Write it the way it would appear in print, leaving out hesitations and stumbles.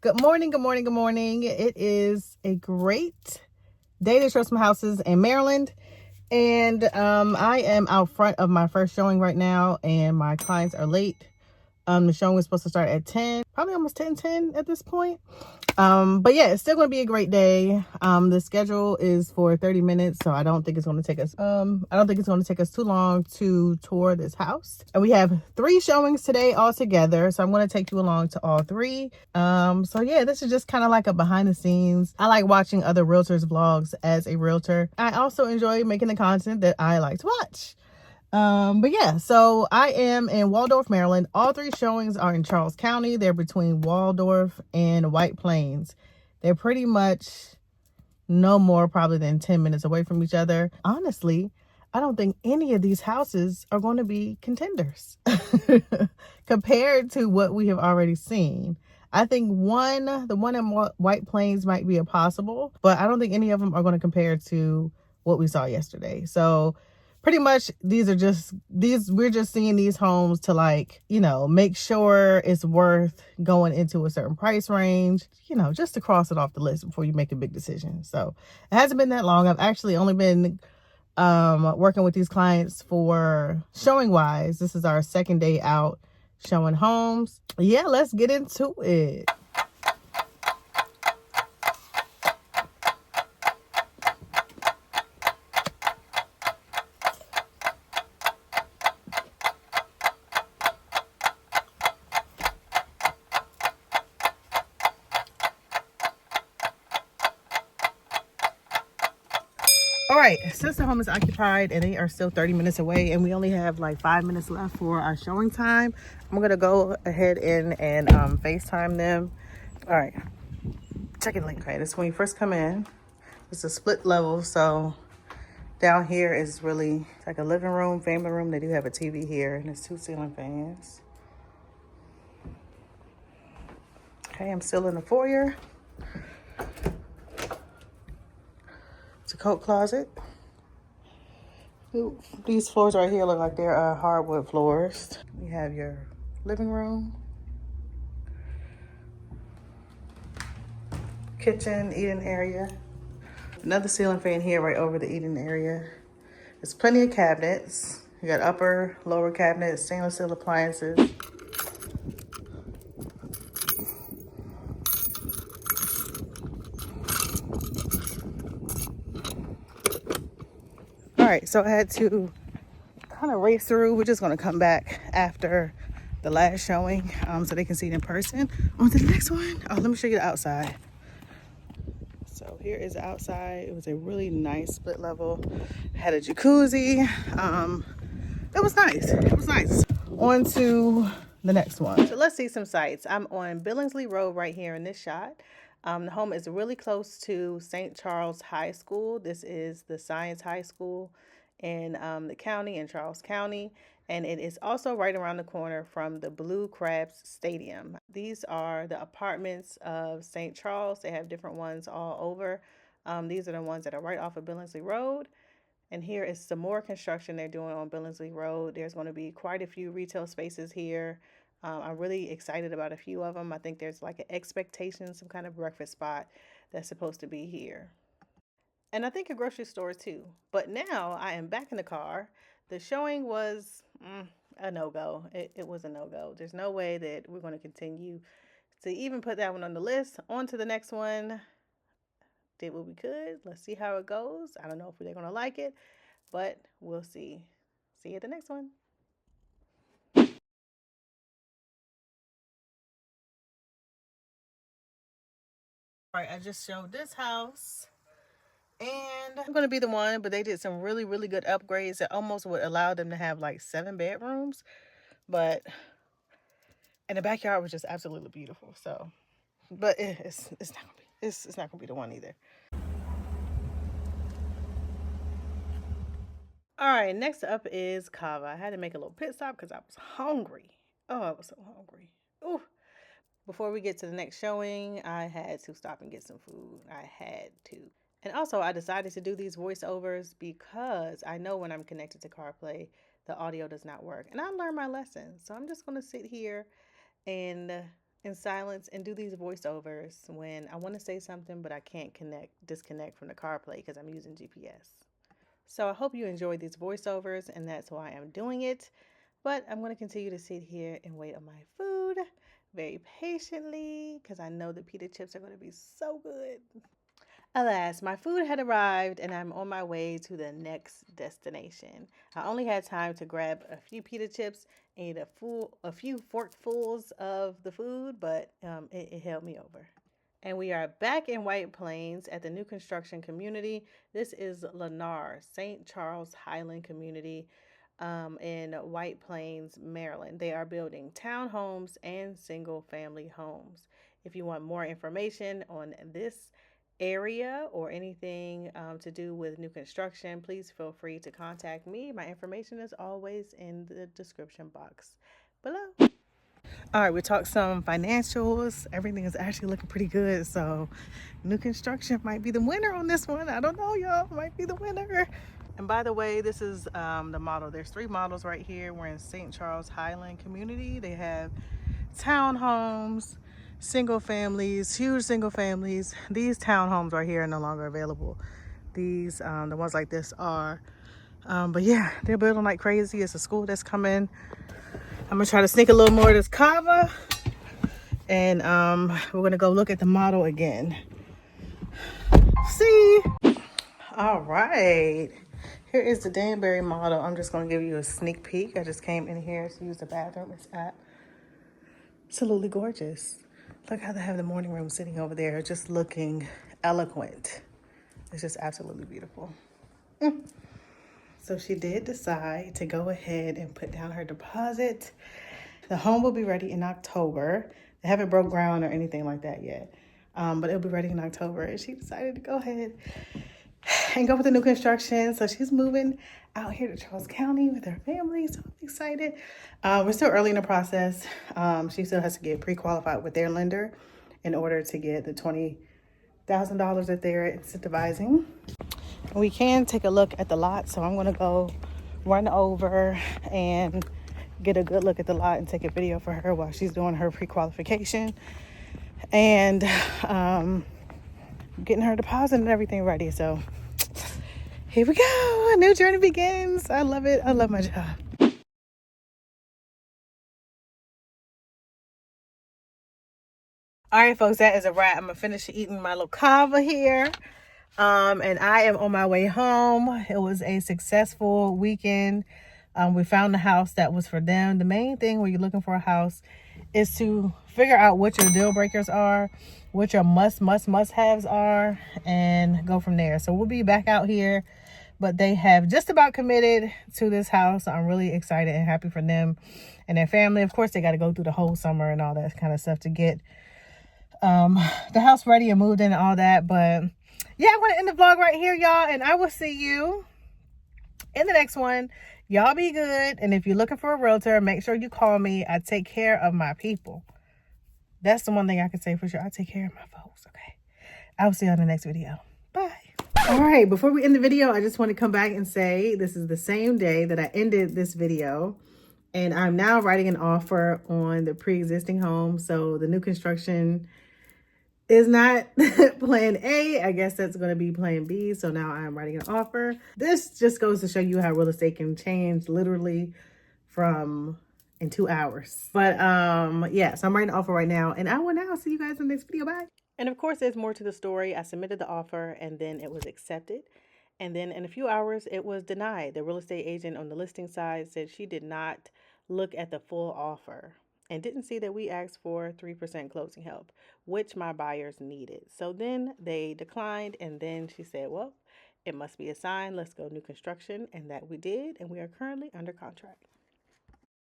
Good morning, good morning, good morning. It is a great day to show some houses in Maryland. And I am out front of my first showing right now, and my clients are late. The showing was supposed to start at 10, probably almost 10:10 at this point. But yeah, it's still going to be a great day. The schedule is for 30 minutes, so I don't think it's going to take us too long to tour this house. And we have 3 showings today all together, so I'm going to take you along to all 3. So yeah, this is just kind of like a behind the scenes. I like watching other realtors vlogs as a realtor. I also enjoy making the content that I like to watch. But yeah, so I am in Waldorf, Maryland. All 3 showings are in Charles County. They're between Waldorf and White Plains. They're pretty much no more probably than 10 minutes away from each other. Honestly, I don't think any of these houses are going to be contenders compared to what we have already seen. I think the one in White Plains might be a possible, but I don't think any of them are going to compare to what we saw yesterday. So pretty much we're just seeing these homes to make sure it's worth going into a certain price range, just to cross it off the list before you make a big decision. So it hasn't been that long. I've actually only been working with these clients for showing wise. This is our second day out showing homes. Yeah, let's get into it. All right, since the home is occupied and they are still 30 minutes away and we only have like 5 minutes left for our showing time, I'm gonna go ahead and FaceTime them. All right, check it link. Okay, this is when you first come in. It's a split level, so down here is really like a living room, family room. They do have a TV here, and there's 2 ceiling fans. Okay, I'm still in the foyer. It's a coat closet. These floors right here look like they're hardwood floors. You have your living room, kitchen, eating area. Another ceiling fan here right over the eating area. There's plenty of cabinets. You got upper, lower cabinets, stainless steel appliances. All right, so I had to kind of race through. We're just going to come back after the last showing so they can see it in person. On to the next one. Oh, let me show you the outside. So here is the outside. It was a really nice split level. Had a jacuzzi. It was nice. It was nice. On to the next one. So let's see some sights. I'm on Billingsley Road right here in this shot. The home is really close to St. Charles High School. This is the Science High School in the county, in Charles County. And it is also right around the corner from the Blue Crabs Stadium. These are the apartments of St. Charles. They have different ones all over. These are the ones that are right off of Billingsley Road. And here is some more construction they're doing on Billingsley Road. There's going to be quite a few retail spaces here. I'm really excited about a few of them. I think there's like an expectation, some kind of breakfast spot that's supposed to be here. And I think a grocery store too. But now I am back in the car. The showing was a no-go. It was a no-go. There's no way that we're going to continue to even put that one on the list. On to the next one. Did what we could. Let's see how it goes. I don't know if they're going to like it, but we'll see. See you at the next one. All right, I just showed this house. And I'm going to be the one, but they did some really, really good upgrades that almost would allow them to have like 7 bedrooms. But and the backyard was just absolutely beautiful. So, but it's not gonna be it's not gonna be the one either. All right, next up is Kava. I had to make a little pit stop because I was hungry. Oh, I was so hungry. Ooh. Before we get to the next showing, I had to stop and get some food. I had to. And also, I decided to do these voiceovers because I know when I'm connected to CarPlay, the audio does not work. And I learned my lesson. So I'm just going to sit here and in silence and do these voiceovers when I want to say something, but I can't disconnect from the CarPlay because I'm using GPS. So I hope you enjoyed these voiceovers, and that's why I'm doing it. But I'm going to continue to sit here and wait on my food very patiently because I know the pita chips are going to be so good. Alas, my food had arrived and I'm on my way to the next destination. I only had time to grab a few pita chips and eat a few forkfuls of the food, but it held me over. And we are back in White Plains at the new construction community. This is Lennar, St. Charles Highland Community in White Plains, Maryland. They are building townhomes and single family homes. If you want more information on this area or anything to do with new construction, please feel free to contact me. My information is always in the description box below. All right, we talked some financials. Everything is actually looking pretty good. So new construction might be the winner on this one. I don't know, y'all. Might be the winner. And by the way, this is the model. There's 3 models right here. We're in St. Charles Highland Community. They have townhomes, single families, huge single families. These townhomes right here are no longer available. These, the ones like this are. But yeah, they're building like crazy. It's a school that's coming. I'm gonna try to sneak a little more of this kava, and we're gonna go look at the model again. See? All right. Here is the Danbury model. I'm just gonna give you a sneak peek. I just came in here to use the bathroom. It's absolutely gorgeous. Look how they have the morning room sitting over there, just looking eloquent. It's just absolutely beautiful. So she did decide to go ahead and put down her deposit. The home will be ready in October. They haven't broke ground or anything like that yet, but it'll be ready in October. And she decided to go ahead and go with the new construction. So she's moving out here to Charles County with her family. So I'm excited. We're still early in the process. She still has to get pre-qualified with their lender in order to get the $20,000 that they're incentivizing. We can take a look at the lot. So I'm going to go run over and get a good look at the lot and take a video for her while she's doing her pre-qualification and getting her deposit and everything ready. So here we go. A new journey begins. I love it. I love my job. All right, folks, that is a wrap. I'm gonna finish eating my little kava here. And I am on my way home. It was a successful weekend. We found the house that was for them. The main thing when you're looking for a house is to figure out what your deal breakers are, what your must haves are, and go from there. So we'll be back out here, but they have just about committed to this house. So I'm really excited and happy for them and their family. Of course, they got to go through the whole summer and all that kind of stuff to get the house ready and moved in and all that. But yeah, I'm going to end the vlog right here, y'all, and I will see you in the next one. Y'all be good, and if you're looking for a realtor, make sure you call me. I take care of my people. That's the one thing I can say for sure. I take care of my folks, okay? I will see you on the next video. Bye. All right, before we end the video, I just want to come back and say this is the same day that I ended this video, and I'm now writing an offer on the pre-existing home. So the new construction is not plan A. I guess that's going to be plan B. So now I'm writing an offer. This just goes to show you how real estate can change literally from in 2 hours. But yeah, so I'm writing an offer right now, and I will now see you guys in the next video. Bye. And of course, there's more to the story. I submitted the offer and then it was accepted. And then in a few hours, it was denied. The real estate agent on the listing side said she did not look at the full offer and didn't see that we asked for 3% closing help, which my buyers needed. So then they declined, and then she said, well, it must be a sign. Let's go new construction. And that we did, and we are currently under contract.